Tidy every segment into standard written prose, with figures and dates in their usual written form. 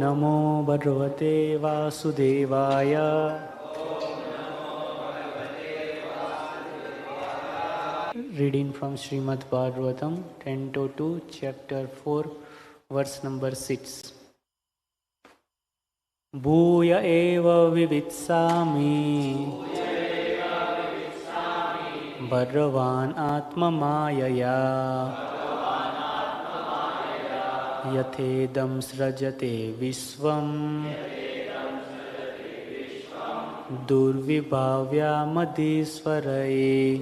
Namo Bhagavate Vasudevaya. Reading from Srimad Bhagavatam, Canto 2, Chapter 4, verse number 6. Bhuya eva vivitsami Bhagavan Atma Mayaya Yathedam srajate Vishwam Durvibhavya Madhisvaraye.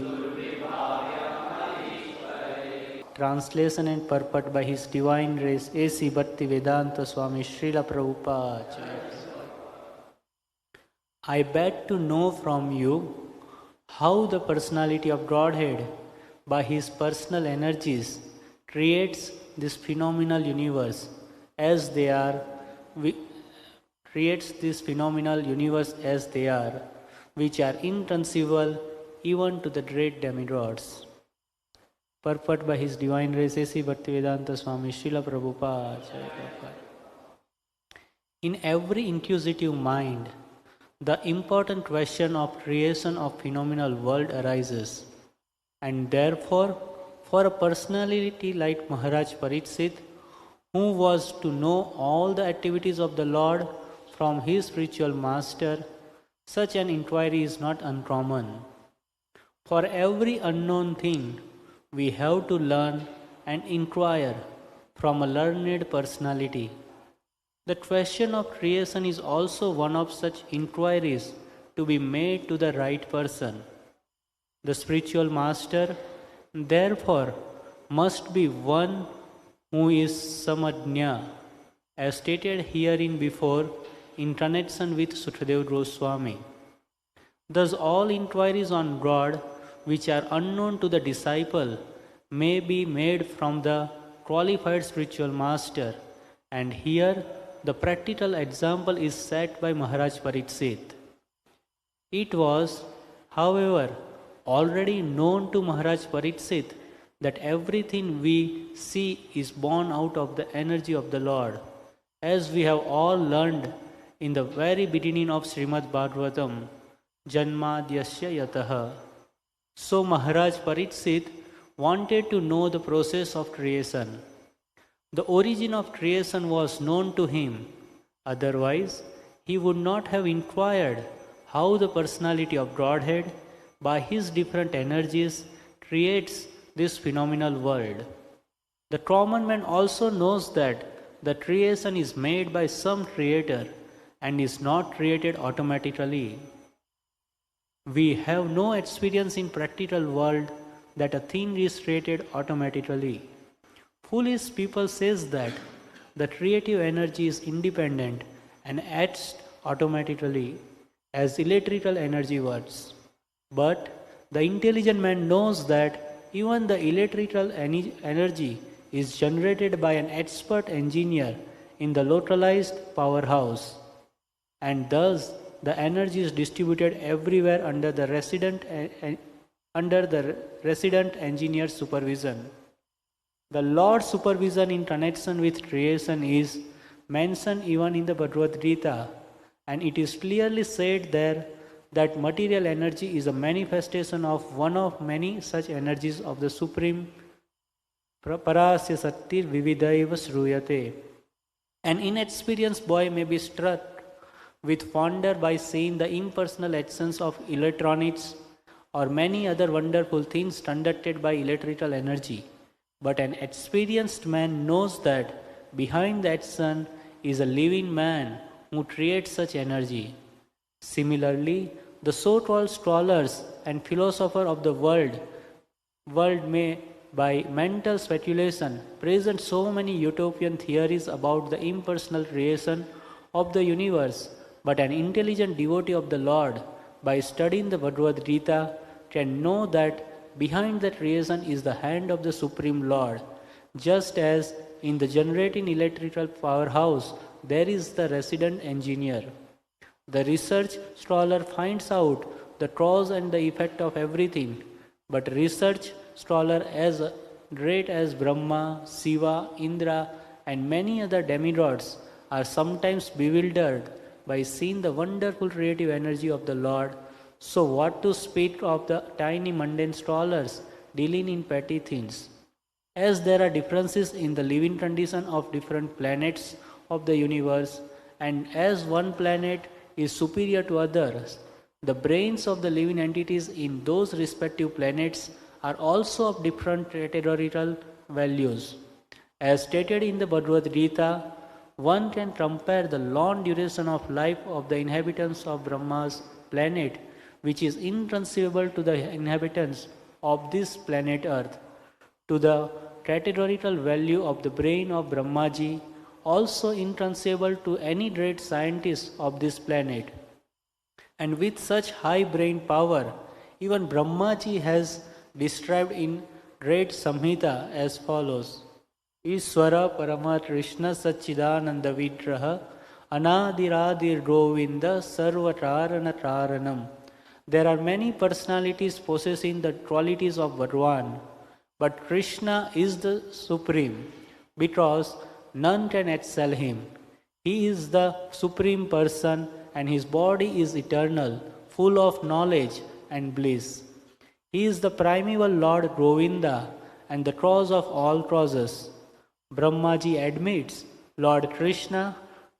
Translation and purport by His Divine Grace A.C. Bhaktivedanta Swami Srila Prabhupada. I beg to know from you how the personality of Godhead, by His personal energies, creates this phenomenal universe as they are, which are inconceivable even to the great demigods. Purport by His Divine Grace A.C. Bhaktivedanta Swami Srila Prabhupada. In every inquisitive mind, the important question of creation of phenomenal world arises, and therefore, for a personality like Maharaj Pariksit, who was to know all the activities of the Lord from his spiritual master, such an inquiry is not uncommon. For every unknown thing, we have to learn and inquire from a learned personality. The question of creation is also one of such inquiries to be made to the right person. The spiritual master, therefore, must be one who is samadnya, as stated herein before in connection with Sukadeva Goswami. Thus all inquiries on God which are unknown to the disciple may be made from the qualified spiritual master, and here the practical example is set by Maharaj Pariksit. It was, however, already known to Maharaj Pariksit that everything we see is born out of the energy of the Lord, as we have all learned in the very beginning of Srimad Bhagavatam, Janmadhyasya Yataha. So Maharaj Pariksit wanted to know the process of creation. The origin of creation was known to him, otherwise he would not have inquired how the personality of Godhead, by his different energies, creates this phenomenal world. The common man also knows that the creation is made by some creator and is not created automatically. We have no experience in practical world that a thing is created automatically. Foolish people says that the creative energy is independent and acts automatically as electrical energy works. But the intelligent man knows that even the electrical energy is generated by an expert engineer in the localized powerhouse, and thus the energy is distributed everywhere under the resident engineer's supervision. The Lord's supervision in connection with creation is mentioned even in the Bhagavad Gita, and it is clearly said there that material energy is a manifestation of one of many such energies of the Supreme Parasya Saktir Vividaiva Sruyate. An inexperienced boy may be struck with wonder by seeing the impersonal actions of electronics or many other wonderful things conducted by electrical energy. But an experienced man knows that behind the action is a living man who creates such energy. Similarly, the so-called scholars and philosophers of the world may, by mental speculation, present so many utopian theories about the impersonal creation of the universe, but an intelligent devotee of the Lord, by studying the Bhagavad Gita, can know that behind the creation is the hand of the Supreme Lord, just as in the generating electrical powerhouse there is the resident engineer. The research scholar finds out the cause and the effect of everything, but research scholar as great as Brahma, Shiva, Indra and many other demigods are sometimes bewildered by seeing the wonderful creative energy of the Lord. So what to speak of the tiny mundane scholars dealing in petty things? As there are differences in the living condition of different planets of the universe, and as one planet is superior to others, the brains of the living entities in those respective planets are also of different categorical values. As stated in the Bhagavad Gita, one can compare the long duration of life of the inhabitants of Brahma's planet, which is inconceivable to the inhabitants of this planet Earth, to the categorical value of the brain of Brahmaji, also inconceivable to any great scientist of this planet. And with such high brain power, even Brahmaji has described in great Samhita as follows: Ishvara Parama Krishna Satchidananda Vigraha Anadiradir Govinda Sarvatarana Taranam. There are many personalities possessing the qualities of Bhagwan, but Krishna is the supreme, because none can excel him. He is the supreme person, and his body is eternal, full of knowledge and bliss. He is the primeval Lord Govinda and the cause of all causes. Brahmaji admits Lord Krishna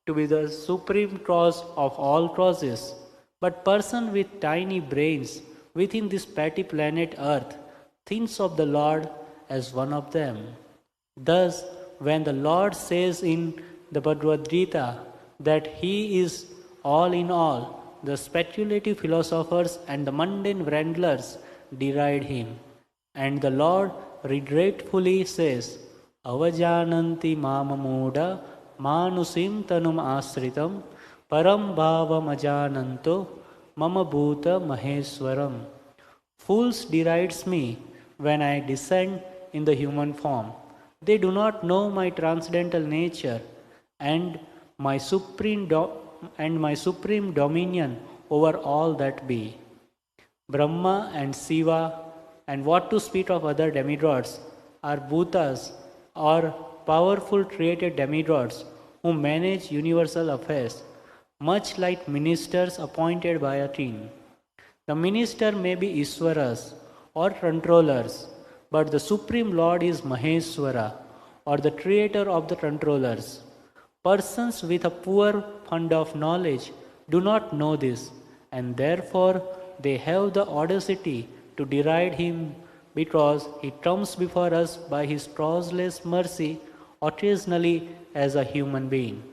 to be the supreme cause of all causes, but person with tiny brains within this petty planet Earth thinks of the Lord as one of them. Thus, when the Lord says in the Bhagavad Gita that He is all in all, the speculative philosophers and the mundane wranglers deride Him. And the Lord regretfully says, Avajananti mamamuda manusim tanum asritam param bhavam ajananto mama bhuta maheswaram. Fools derides me when I descend in the human form. They do not know my transcendental nature and my supreme dominion over all that be. Brahma and Shiva, and what to speak of other demigods, are bhutas or powerful created demigods who manage universal affairs, much like ministers appointed by a king. The minister may be Iswaras or controllers, but the Supreme Lord is Maheswara, or the creator of the controllers. Persons with a poor fund of knowledge do not know this, and therefore they have the audacity to deride him, because he comes before us by his causeless mercy occasionally as a human being.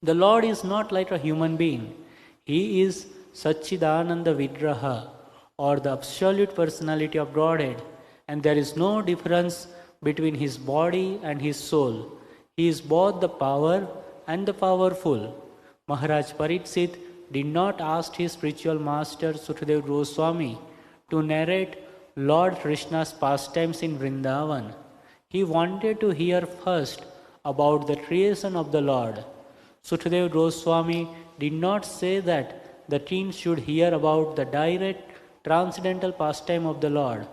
The Lord is not like a human being. He is Satchidananda Vigraha, or the absolute personality of Godhead, and there is no difference between his body and his soul. He is both the power and the powerful. Maharaj Pariksit did not ask his spiritual master Sukadeva Goswami to narrate Lord Krishna's pastimes in Vrindavan. He wanted to hear first about the creation of the Lord. Sukadeva Goswami did not say that the king should hear about the direct transcendental pastime of the Lord.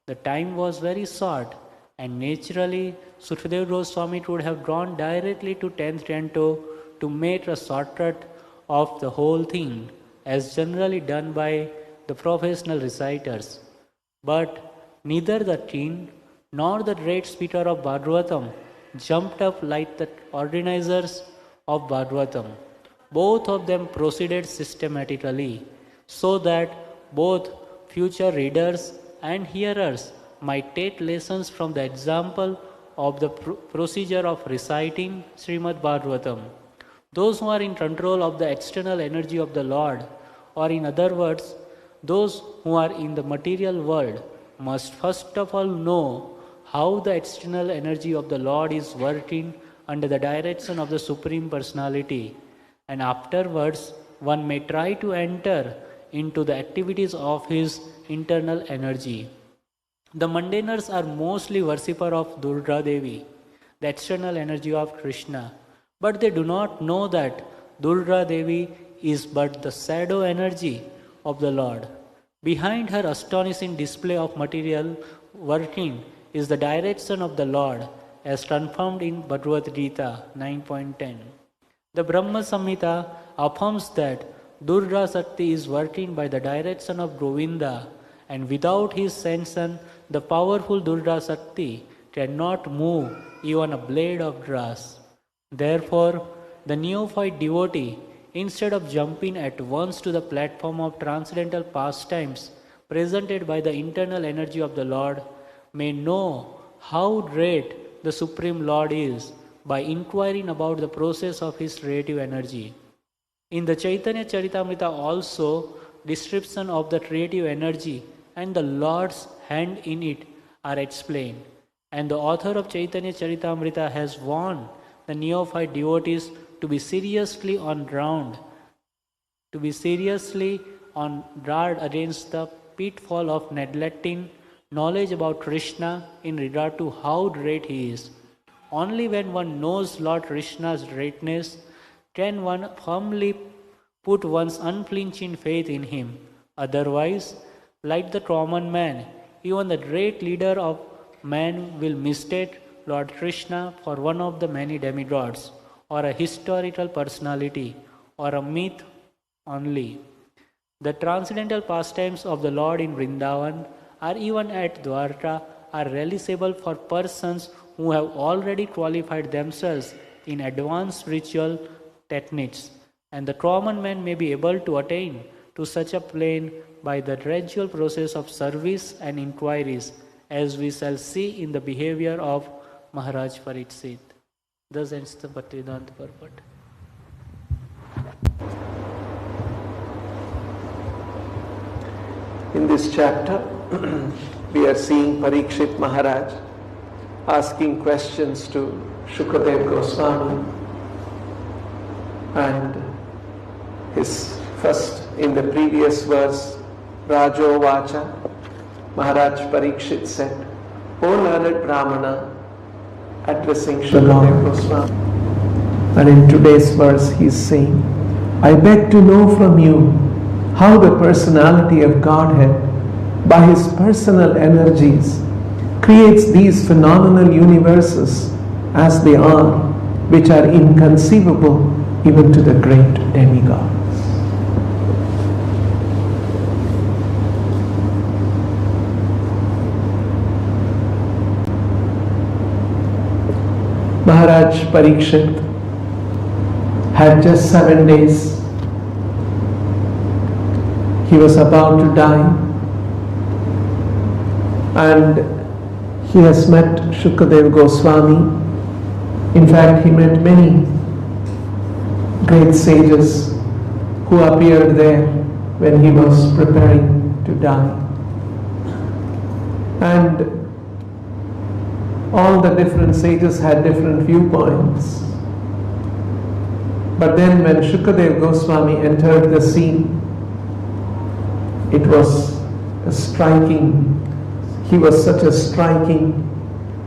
The time was very short, and naturally Sukadeva Goswami would have gone directly to 10th canto to make a shortcut of the whole thing, as generally done by the professional reciters. But neither the king nor the great speaker of Bhagavatam jumped up like the organizers of Bhagavatam. Both of them proceeded systematically, so that both future readers and hearers might take lessons from the example of the procedure of reciting Srimad Bhagavatam. Those who are in control of the external energy of the Lord, or in other words, those who are in the material world, must first of all know how the external energy of the Lord is working under the direction of the Supreme Personality, and afterwards one may try to enter into the activities of his internal energy. The mundaners are mostly worshippers of Durga Devi, the external energy of Krishna, but they do not know that Durga Devi is but the shadow energy of the Lord. Behind her astonishing display of material working is the direction of the Lord, as confirmed in Bhagavad Gita 9.10. The Brahma Samhita affirms that Durga Shakti is working by the direction of Govinda, and without his sanction, the powerful Durga Shakti cannot move even a blade of grass. Therefore, the neophyte devotee, instead of jumping at once to the platform of transcendental pastimes presented by the internal energy of the Lord, may know how great the Supreme Lord is by inquiring about the process of his creative energy. In the Chaitanya Charitamrita also, description of the creative energy and the Lord's hand in it are explained. And the author of Chaitanya Charitamrita has warned the neophyte devotees to be seriously on guard against the pitfall of neglecting knowledge about Krishna in regard to how great he is. Only when one knows Lord Krishna's greatness can one firmly put one's unflinching faith in him. Otherwise, like the common man, even the great leader of man will mistake Lord Krishna for one of the many demigods, or a historical personality, or a myth only. The transcendental pastimes of the Lord in Vrindavan, or even at Dwarka, are realizable for persons who have already qualified themselves in advanced spiritual techniques, and the common man may be able to attain to such a plane by the gradual process of service and inquiries, as we shall see in the behavior of Maharaj Parikshit. Thus ends the Bhaktivedanta purport. In this chapter, we are seeing Parikshit Maharaj asking questions to Shukadev Goswami, and his first, in the previous verse, Rajo Vacha, Maharaj Parikshit said, O learned Brahmana, addressing Shukadev Goswami. And in today's verse he is saying, I beg to know from you how the personality of Godhead, by his personal energies, creates these phenomenal universes as they are, which are inconceivable even to the great demigods. Maharaj Parikshit had just 7 days. He was about to die, and he has met Shukadev Goswami. In fact, he met many great sages who appeared there when he was preparing to die. And all the different sages had different viewpoints. But then when Shukadev Goswami entered the scene, it was he was such a striking,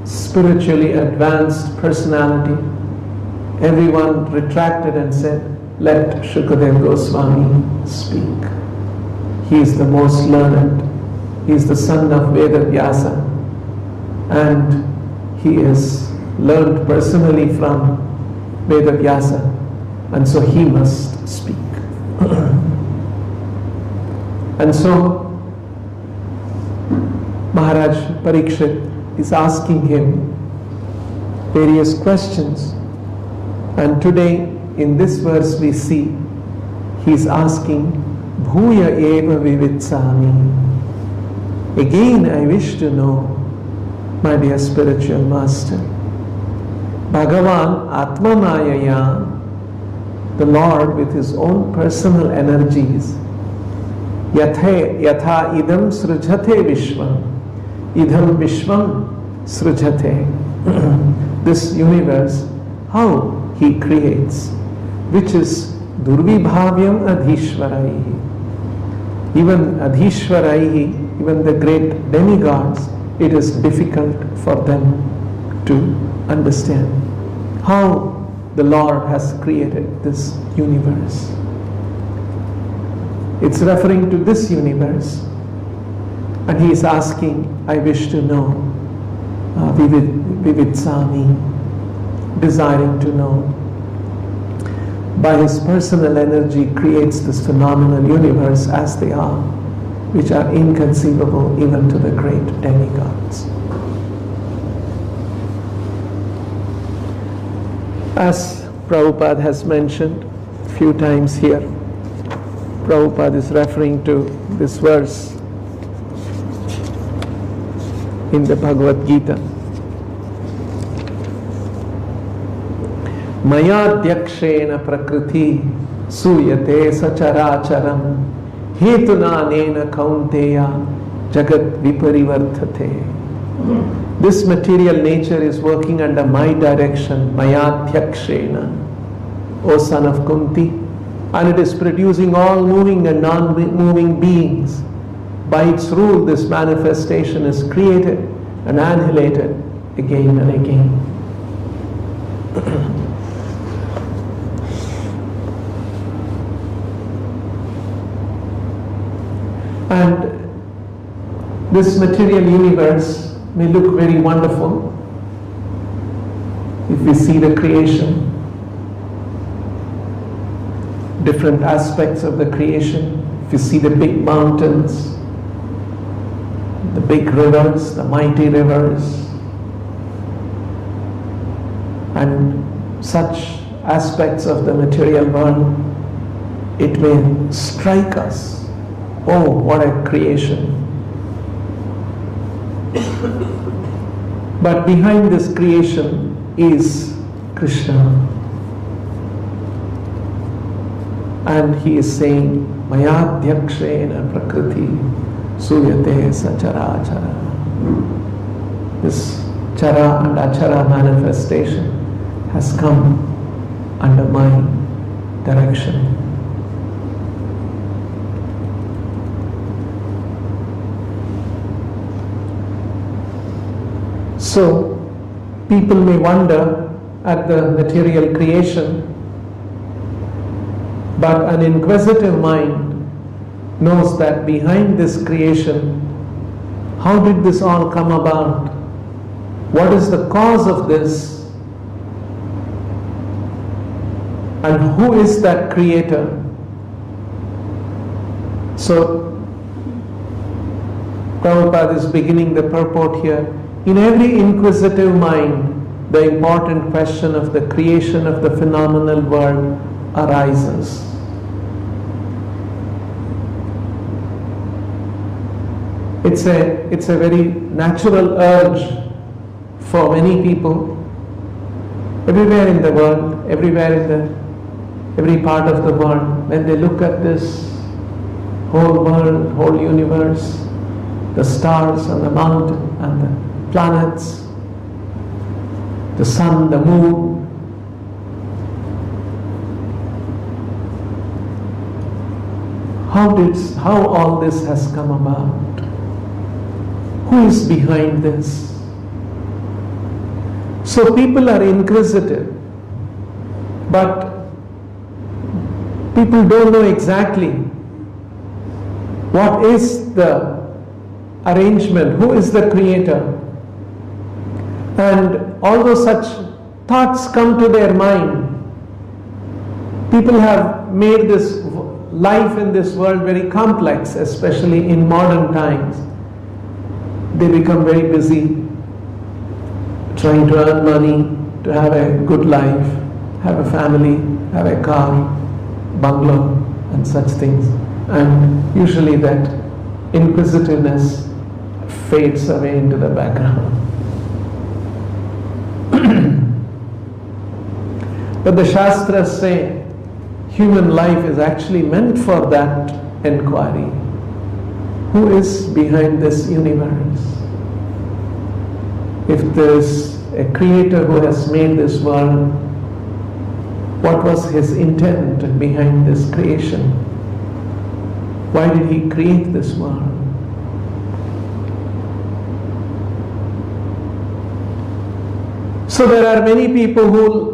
spiritually advanced personality. Everyone retracted and said, let Shukadev Goswami speak. He is the most learned. He is the son of Vedavyasa, and he is learned personally from Vedavyasa, and so he must speak. And so Maharaj Parikshit is asking him various questions, and today in this verse we see he is asking Bhuya eva vivitsami. Again I wish to know, my dear spiritual master, Bhagavan Atmanayaya, the Lord with his own personal energies, Yatha idam srujate vishvam, idam vishvam srujate. This universe, how he creates, which is durvibhavyam adhishvaraihi. Even adhishvaraihi, even the great demigods, it is difficult for them to understand how the Lord has created this universe. It's referring to this universe, and he is asking, I wish to know, Vivitsami, desiring to know. by his personal energy creates this phenomenal universe as they are, which are inconceivable even to the great demigods. As Prabhupada has mentioned a few times here, Prabhupada is referring to this verse in the Bhagavad Gita. Maya dyakshena prakriti suyate sacharacharam hetuna nena kaunteya jagat viparivartate. This material nature is working under my direction, Maya dyakshena, O son of Kunti, and it is producing all moving and non-moving beings. By its rule, this manifestation is created and annihilated again and again. And this material universe may look very wonderful if we see the creation, different aspects of the creation. If you see the big mountains, the big rivers, the mighty rivers, and such aspects of the material world, it may strike us. Oh, what a creation. But behind this creation is Krishna. And he is saying, Maya dyakshena prakriti suyate sacharachara. This chara and achara manifestation has come under my direction. So, people may wonder at the material creation, but an inquisitive mind knows that behind this creation, how did this all come about? What is the cause of this? And who is that creator? So, Prabhupada is beginning the purport here. In every inquisitive mind, the important question of the creation of the phenomenal world arises. It's a very natural urge for many people, everywhere in the world, every part of the world, when they look at this whole world, whole universe, the stars and the mountain and the planets, the sun, the moon, how all this has come about? Who is behind this? So people are inquisitive, but people don't know exactly what is the arrangement, who is the creator. And although such thoughts come to their mind, people have made this life in this world very complex, especially in modern times. They become very busy trying to earn money, to have a good life, have a family, have a car, bungalow, and such things. And usually that inquisitiveness fades away into the background. But the Shastras say human life is actually meant for that inquiry. Who is behind this universe? If there is a creator who has made this world, what was his intent behind this creation? Why did he create this world? So there are many people who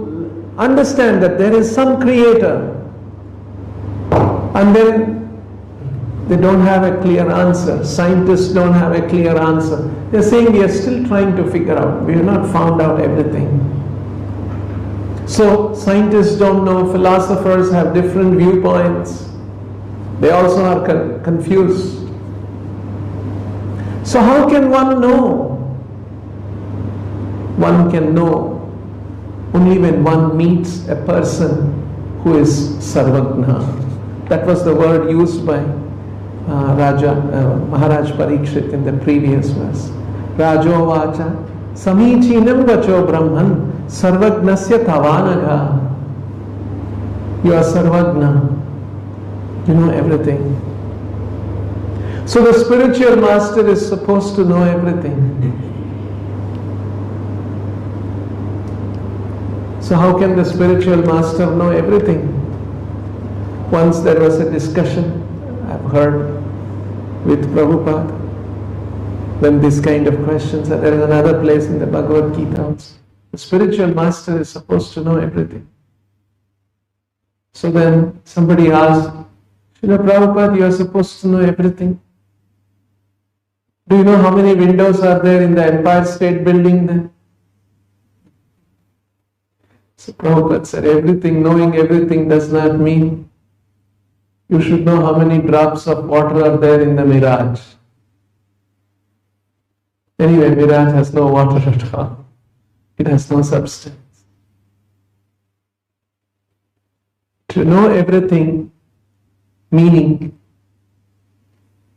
understand that there is some creator, and then they don't have a clear answer. Scientists don't have a clear answer. They're saying we are still trying to figure out. We have not found out everything. So scientists don't know, philosophers have different viewpoints. They also are confused. So how can one know? One can know only when one meets a person who is Sarvagna. That was the word used by Maharaj Parikshit in the previous verse. Rajo vacha samichinam vacho brahman sarvagnasya tavanaga. You are Sarvagna. You know everything. So the spiritual master is supposed to know everything. So how can the spiritual master know everything? Once there was a discussion, I've heard, with Prabhupada, when this kind of questions, and there is another place in the Bhagavad Gita also. The spiritual master is supposed to know everything. So then somebody asked, Srila Prabhupada, you are supposed to know everything. Do you know how many windows are there in the Empire State Building there? So Prabhupada said, knowing everything does not mean you should know how many drops of water are there in the mirage. Anyway, mirage has no water at all. It has no substance. To know everything, meaning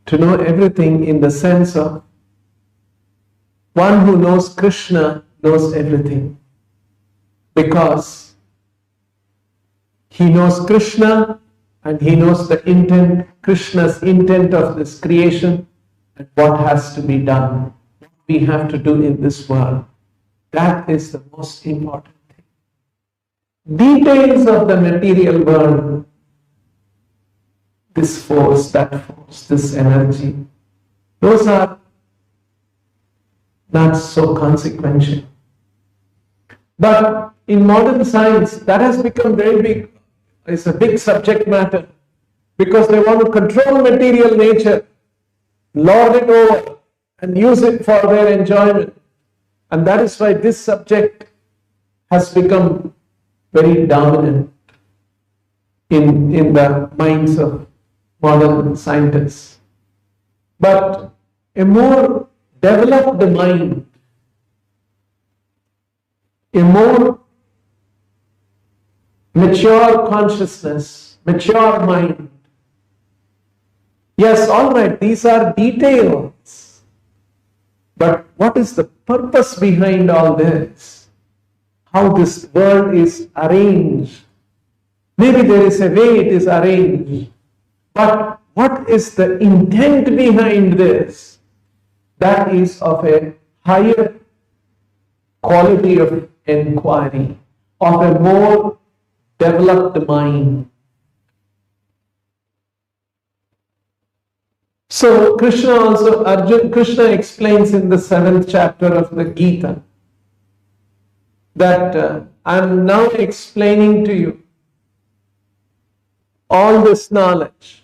to know everything in the sense of one who knows Krishna knows everything. Because he knows Krishna and he knows the intent, Krishna's intent of this creation and what has to be done, what we have to do in this world. That is the most important thing. Details of the material world, this force, that force, this energy, those are not so consequential. But in modern science, that has become very big. It's a big subject matter because they want to control material nature, lord it over and use it for their enjoyment. And that is why this subject has become very dominant in the minds of modern scientists. But a more developed mind, a more mature consciousness, mature mind. Yes, all right, these are details. But what is the purpose behind all this? How this world is arranged. Maybe there is a way it is arranged. But what is the intent behind this? That is of a higher quality of inquiry, of a more developed mind. So Krishna explains in the 7th chapter of the Gita that I am now explaining to you all this knowledge.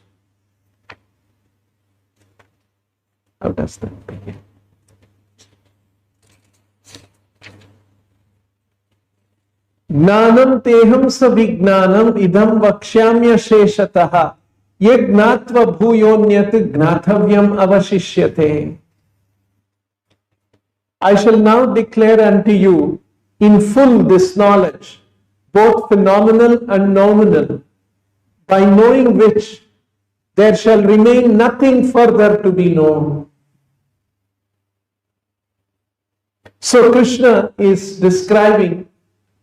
How does that begin? Gnanam teham savijnanam idam vakshyamya sheshataha ye gnatva bhuyonyat gnathavyam avashishyate. I shall now declare unto you in full this knowledge, both phenomenal and nominal, by knowing which there shall remain nothing further to be known. So Krishna is describing,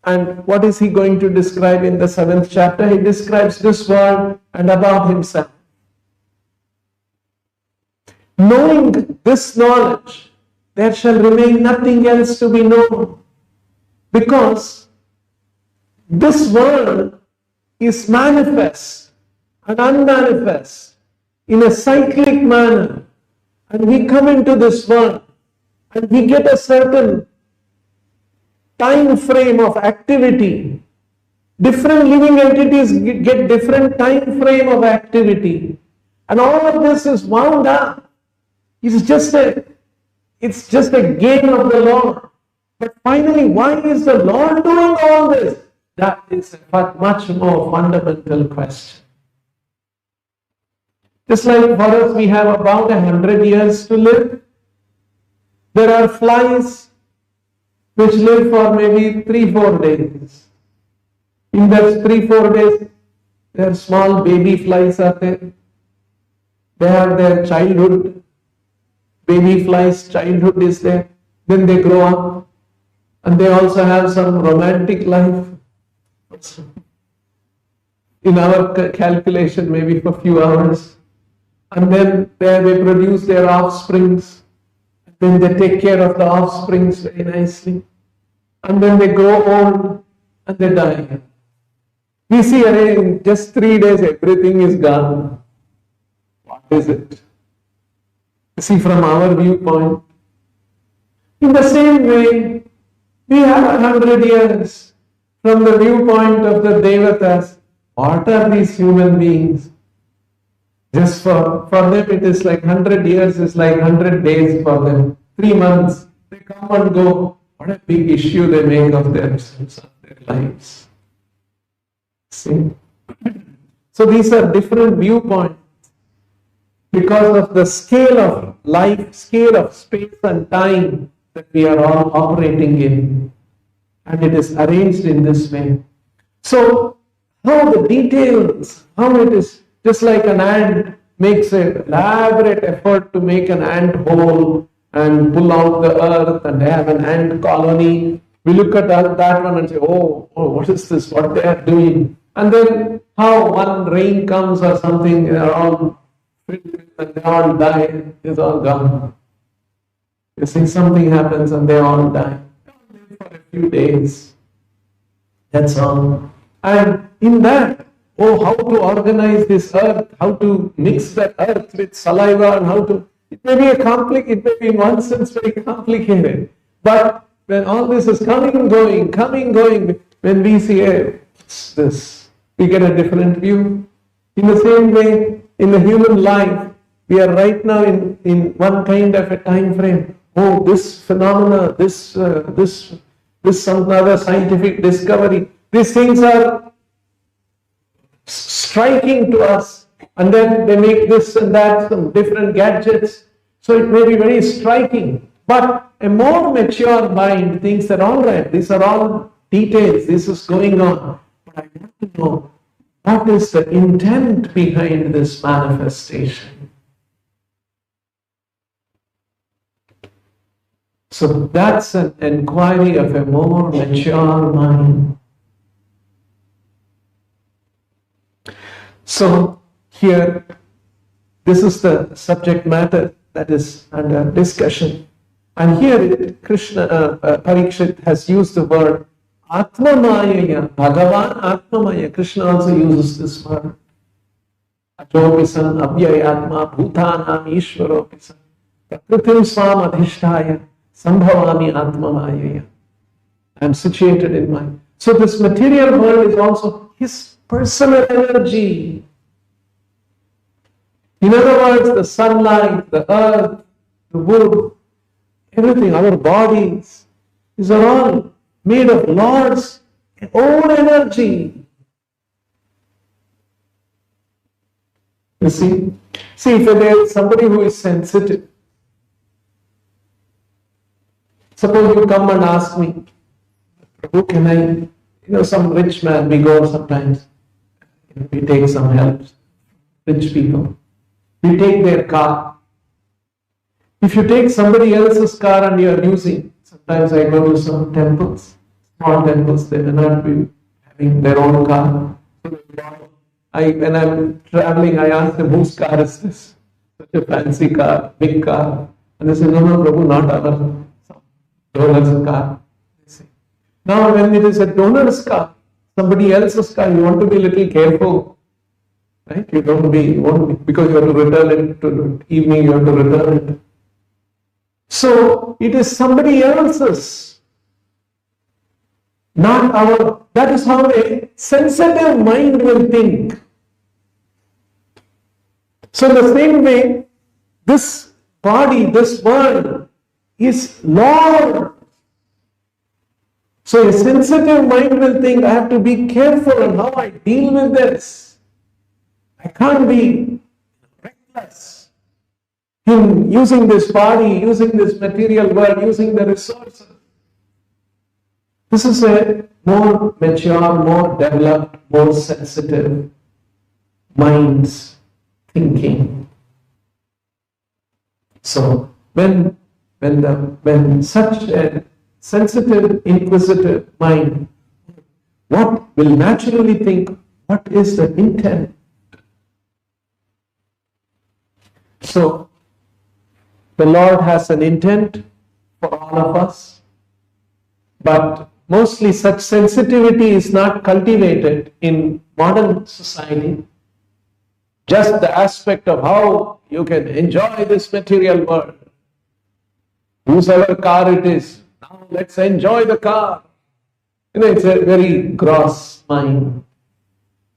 and what is he going to describe in the 7th chapter? He describes this world and about himself. Knowing this knowledge, there shall remain nothing else to be known. Because this world is manifest and unmanifest in a cyclic manner. And we come into this world and we get a certain time frame of activity. Different living entities get different time frame of activity. And all of this is wound up. It's just a game of the Lord. But finally, why is the Lord doing all this? That is a much more fundamental question. Just like for us, we have about 100 years to live. There are flies which live for maybe 3-4 days. In that 3-4 days, their small baby flies are there. They have their childhood, baby flies, childhood is there. Then they grow up and they also have some romantic life. In our calculation, maybe for a few hours. And then there they produce their offsprings. Then they take care of the offsprings very nicely. And then they grow old and they die. We see in just 3 days everything is gone. What is it? See, from our viewpoint. In the same way, we have 100 years. From the viewpoint of the Devatas, what are these human beings? Just for them it is like 100 years is like 100 days for them. 3 months, they come and go. What a big issue they make of themselves, of their lives. See? So these are different viewpoints because of the scale of life, scale of space and time that we are all operating in. And it is arranged in this way. So, how the details, how it is just like an ant makes an elaborate effort to make an ant hole and pull out the earth and have an ant colony. We look at that one and say, oh, what is this? What they are doing? And then how one rain comes or something, they are all filled and they all die. It's all gone. You see, something happens and they all die. For a few days. That's all. And in that, how to organize this earth, how to mix that earth with saliva, and how to, it may be it may be in one sense very complicated. But when all this is coming, going, when we see this, we get a different view. In the same way, in the human life, we are right now in one kind of a time frame. This phenomena, this some other scientific discovery, these things are striking to us, and then they make this and that, some different gadgets. So it may be very striking. But a more mature mind thinks that all right, these are all details, this is going on. But I want to know what is the intent behind this manifestation. So that's an inquiry of a more mature mind. So here, this is the subject matter that is under discussion. And here Parikshit has used the word Atmamayaya, Bhagavan Atmamaya. Krishna also uses this word. Ajopisan, Abhyayatma, Bhutanam, Ishvaropisan, Prakriti Swam Adhishtaya. Sambhavami Atmamayaya. I am situated in mind. So this material world is also his personal energy. In other words, the sunlight, the earth, the wood, everything, our bodies, these are all made of Lord's own energy. You see? See, if there is somebody who is sensitive, suppose you come and ask me, who can I, some rich man, we go sometimes, we take some help, rich people, we take their car. If you take somebody else's car and you are using, sometimes I go to some temples, small temples, they may not be having their own car. When I'm traveling, I ask them, whose car is this? Such a fancy car, big car. And they say, no, Prabhu, not our donor's car. Now, when it is a donor's car, somebody else's car, you want to be a little careful, right? You won't be, because you have to return it to evening, you have to return it. So, it is somebody else's, not our. That is how a sensitive mind will think. So, in the same way, this body, this world, is Lord. So a sensitive mind will think, I have to be careful on how I deal with this. I can't be reckless in using this body, using this material world, using the resources. This is a more mature, more developed, more sensitive mind's thinking. So when such a sensitive, inquisitive mind, what will naturally think, what is the intent? So the Lord has an intent for all of us, but mostly such sensitivity is not cultivated in modern society. Just the aspect of how you can enjoy this material world. Whosoever car it is, now let's enjoy the car. It's a very gross mind,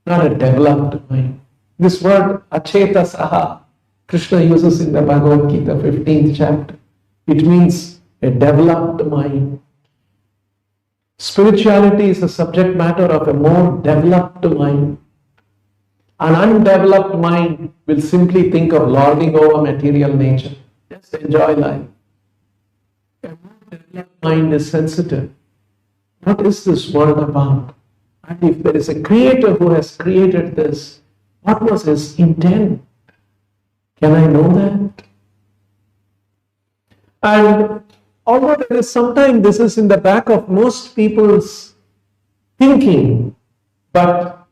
not a developed mind. This word acheta saha, Krishna uses in the Bhagavad Gita, 15th chapter. It means a developed mind. Spirituality is a subject matter of a more developed mind. An undeveloped mind will simply think of lording over material nature. Just enjoy life. A more developed mind is sensitive. What is this world about? And if there is a creator who has created this, what was his intent? Can I know that? And although there is sometimes this is in the back of most people's thinking, but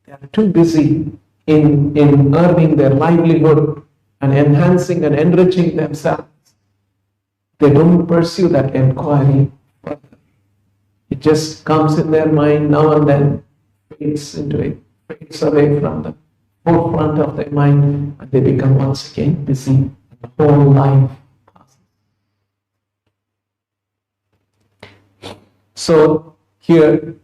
they are too busy in earning their livelihood and enhancing and enriching themselves. They don't pursue that inquiry further. It just comes in their mind now and then, fades away from the forefront of their mind, and they become once again busy, and the whole life passes. So here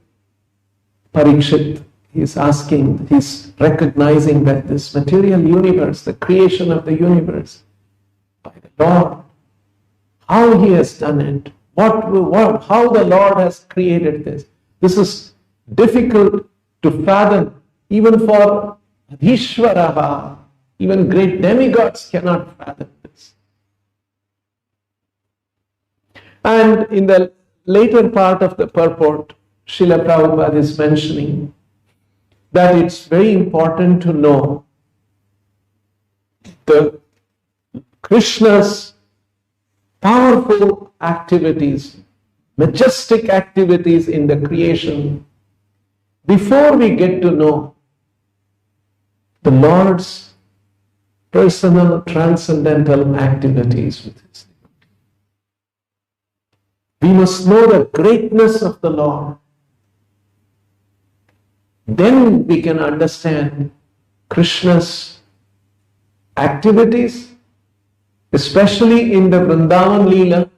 Parikshit is asking, he's recognizing that this material universe, the creation of the universe by the Lord, how he has done it, how the Lord has created this. This is difficult to fathom even for Ishvaraha. Even great demigods cannot fathom this. And in the later part of the purport, Srila Prabhupada is mentioning that it's very important to know the Krishna's powerful activities, majestic activities in the creation before we get to know the Lord's personal transcendental activities with his devotee. We must know the greatness of the Lord. Then we can understand Krishna's activities, especially in the Vrindavan Leela,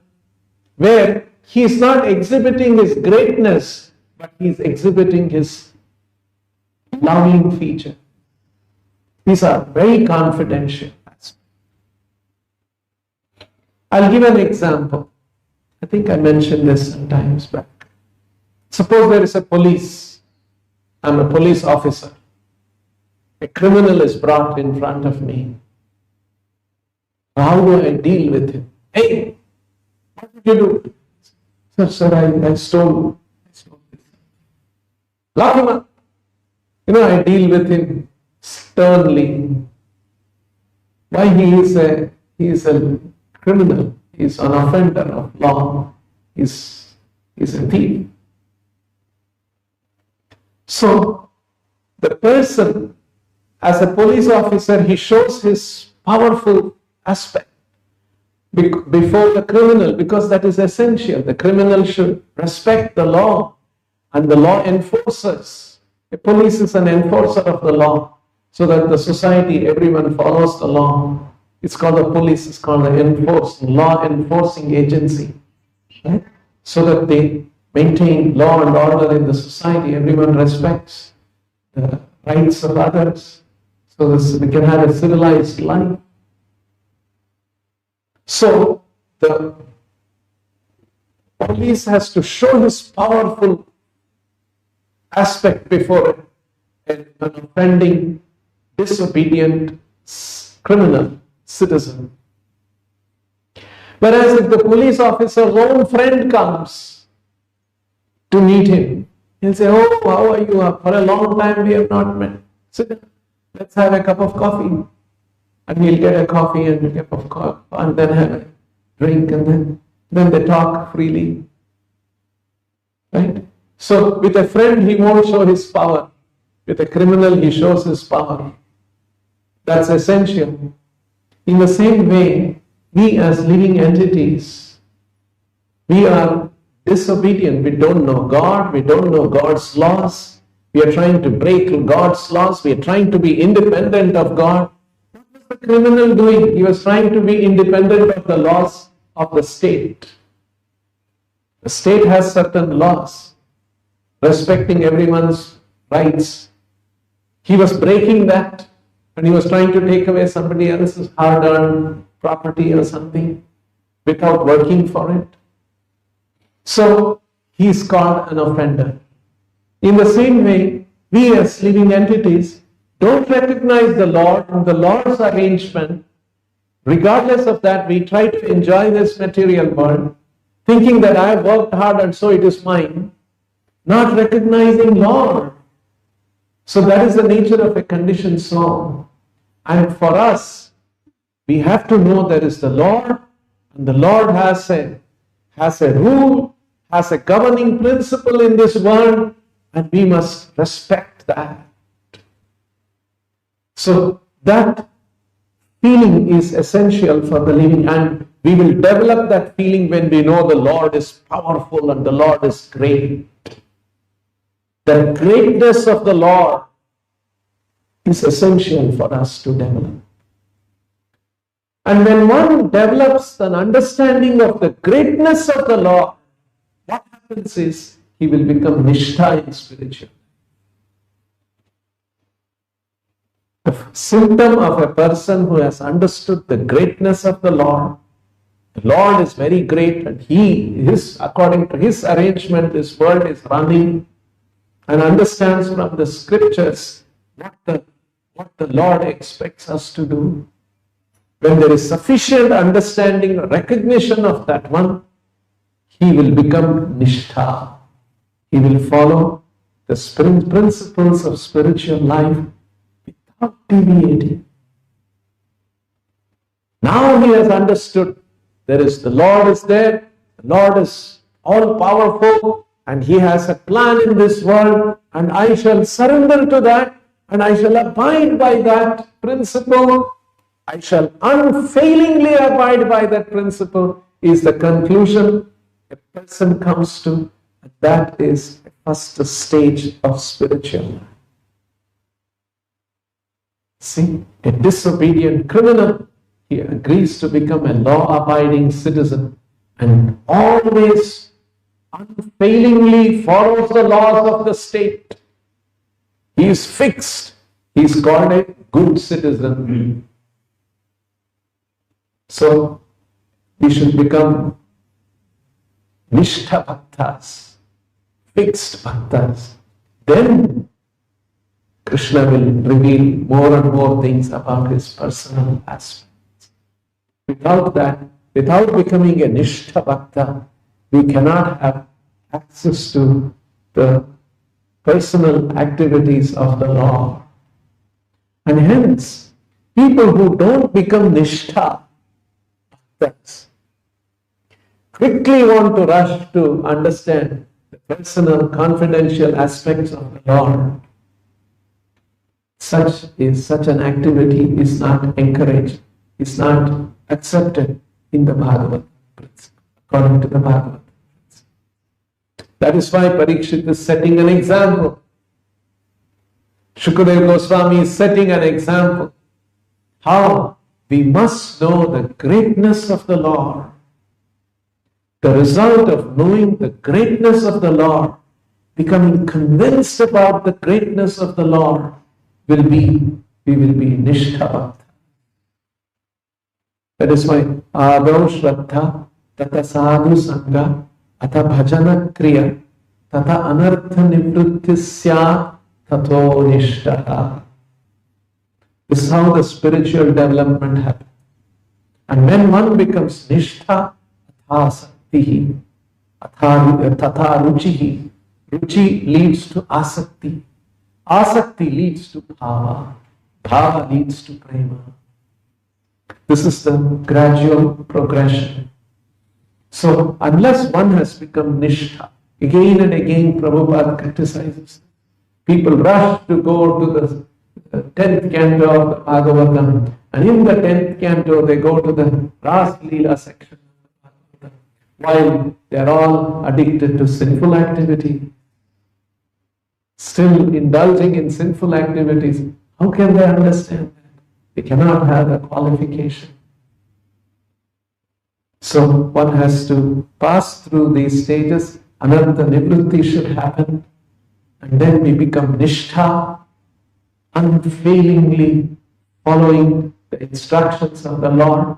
where he is not exhibiting his greatness, but he is exhibiting his loving feature. These are very confidential aspects. I'll give an example. I think I mentioned this some times back. Suppose there is a police. I'm a police officer. A criminal is brought in front of me. How do I deal with him? Hey, what did you do? Sir, I stole this. Lock him up. I deal with him sternly. Why? He is a criminal. He is an offender of law. He is a thief. So the person, as a police officer, he shows his powerful aspect before the criminal, because that is essential. The criminal should respect the law, and the law enforces. The police is an enforcer of the law, so that the society, everyone follows the law. It's called the police, it's called the law enforcing agency, right? So that they maintain law and order in the society. Everyone respects the rights of others, so that we can have a civilized life. So the police has to show his powerful aspect before an offending, disobedient criminal citizen. Whereas if the police officer's own friend comes to meet him, he'll say, "Oh, how are you? For a long time we have not met. Sit down. Let's have a cup of coffee." And he'll get a coffee and a cup of coffee and then have a drink, and then they talk freely. Right? So with a friend he won't show his power. With a criminal he shows his power. That's essential. In the same way, we as living entities, we are disobedient. We don't know God. We don't know God's laws. We are trying to break God's laws. We are trying to be independent of God. What was the criminal doing? He was trying to be independent of the laws of the state. The state has certain laws, respecting everyone's rights. He was breaking that, and he was trying to take away somebody else's hard-earned property or something without working for it. So he is called an offender. In the same way, we as living entities don't recognize the Lord and the Lord's arrangement. Regardless of that, we try to enjoy this material world, thinking that I have worked hard and so it is mine, not recognizing Lord. So that is the nature of a conditioned soul. And for us, we have to know there is the Lord, and the Lord has a rule, has a governing principle in this world, and we must respect that. So that feeling is essential for the living, and we will develop that feeling when we know the Lord is powerful and the Lord is great. The greatness of the Lord is essential for us to develop. And when one develops an understanding of the greatness of the Lord, what happens is he will become nishtha in spiritual. The symptom of a person who has understood the greatness of the Lord is very great, and according to his arrangement, this world is running, and understands from the scriptures what the Lord expects us to do. When there is sufficient understanding or recognition of that one, he will become nishtha. He will follow the principles of spiritual life without deviating. Now he has understood the Lord is there, the Lord is all powerful, and he has a plan in this world, and I shall surrender to that, and I shall abide by that principle. I shall unfailingly abide by that principle, is the conclusion a person comes to. And that is the first stage of spiritual life. See, a disobedient criminal, he agrees to become a law-abiding citizen and always unfailingly follows the laws of the state. He is fixed. He is called a good citizen. So, we should become nishtha bhaktas, fixed bhaktas. Then Krishna will reveal more and more things about his personal aspects. Without that, without becoming a nishtha bhakta, we cannot have access to the personal activities of the Lord. And hence, people who don't become nishtha bhaktas quickly want to rush to understand the personal, confidential aspects of the Lord. Such an activity is not encouraged, is not accepted in the Bhagavad principle, according to the Bhagavad principle. That is why Parikshit is setting an example. Shukadeva Goswami is setting an example how we must know the greatness of the Lord. The result of knowing the greatness of the Lord, becoming convinced about the greatness of the Lord, we will be nishtha bhakta. That is why Adav Shraddha Tata Sadhu Sangha Ata bhajana kriya tata anartha nivrittisya tato nishtaha. This is how the spiritual development happens. And when one becomes nishtha, atha saktihi, tata ruchihi, ruchi leads to asakti, asakti leads to bhava, bhava leads to prema. This is the gradual progression. So, unless one has become nishtha, again and again Prabhupada criticizes. People rush to go to the 10th canto of the Bhagavatam, and in the 10th canto they go to the Ras Leela section of the Bhagavatam, while they are all addicted to sinful activity, still indulging in sinful activities. How can they understand that? They cannot have a qualification. So one has to pass through these stages. Anartha nivritti should happen, and then we become nishtha, unfailingly following the instructions of the Lord.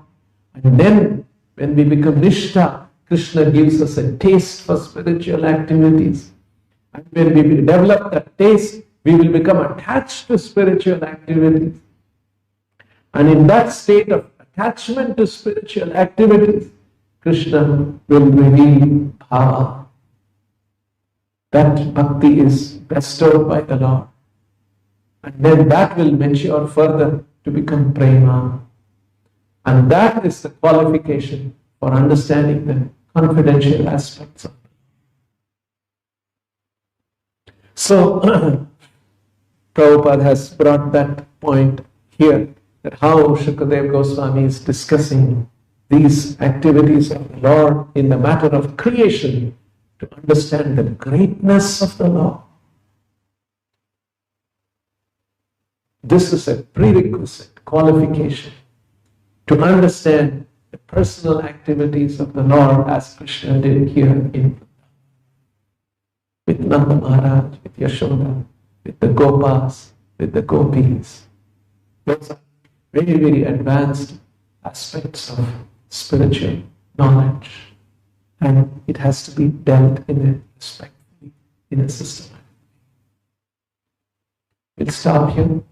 And then when we become nishtha, Krishna gives us a taste for spiritual activities. And when we develop that taste, we will become attached to spiritual activities. And in that state of attachment to spiritual activities, Krishna will reveal bhava. That bhakti is bestowed by the Lord. And then that will mature further to become prema. And that is the qualification for understanding the confidential aspects of it. So, Prabhupada has brought that point here, that how Shukadev Goswami is discussing these activities of the Lord in the matter of creation to understand the greatness of the Lord. This is a prerequisite qualification to understand the personal activities of the Lord as Krishna did here in with Nanda Maharaj, with Yashoda, with the Gopas, with the Gopis. Those are very, very advanced aspects of spiritual knowledge, and it has to be dealt in a respectfully, in a systematic way. We'll stop here.